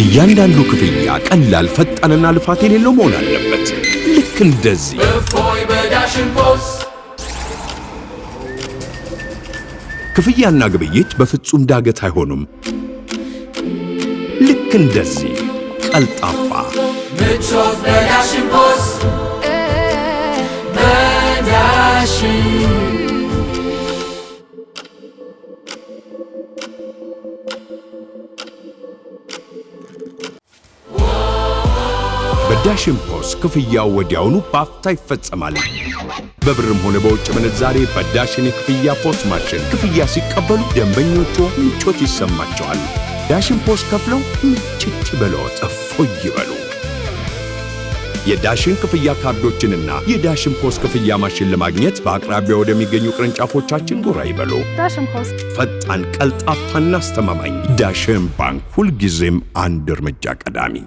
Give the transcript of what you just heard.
እያንዳንዱ ክፍያ ቀላል፣ ፈጣንና ልፋት የሌለው መሆን አለበት። ልክ እንደዚህ እፎይ በዳሽን ፖስት። ክፍያና ግብይት በፍጹም ዳገት አይሆኑም። ልክ እንደዚህ ቀልጣፋ፣ ምቾት በዳሽን ፖስት። በዳሽን በዳሽን ፖስት ክፍያው ወዲያውኑ በአፍታ ይፈጸማል። በብርም ሆነ በውጭ ምንዛሬ በዳሽን የክፍያ ፖስት ማሽን ክፍያ ሲቀበሉ ደንበኞቹ ምቾት ይሰማቸዋል። ዳሽን ፖስት ከፍለው ምጭት ይበሉት፣ እፎይ ይበሉ። የዳሽን ክፍያ ካርዶችንና የዳሽን ፖስት ክፍያ ማሽን ለማግኘት በአቅራቢያው ወደሚገኙ ቅርንጫፎቻችን ጎራ ይበሉ። ዳሽን ፖስት ፈጣን፣ ቀልጣፋና አስተማማኝ። ዳሽን ባንክ፣ ሁልጊዜም አንድ እርምጃ ቀዳሚ።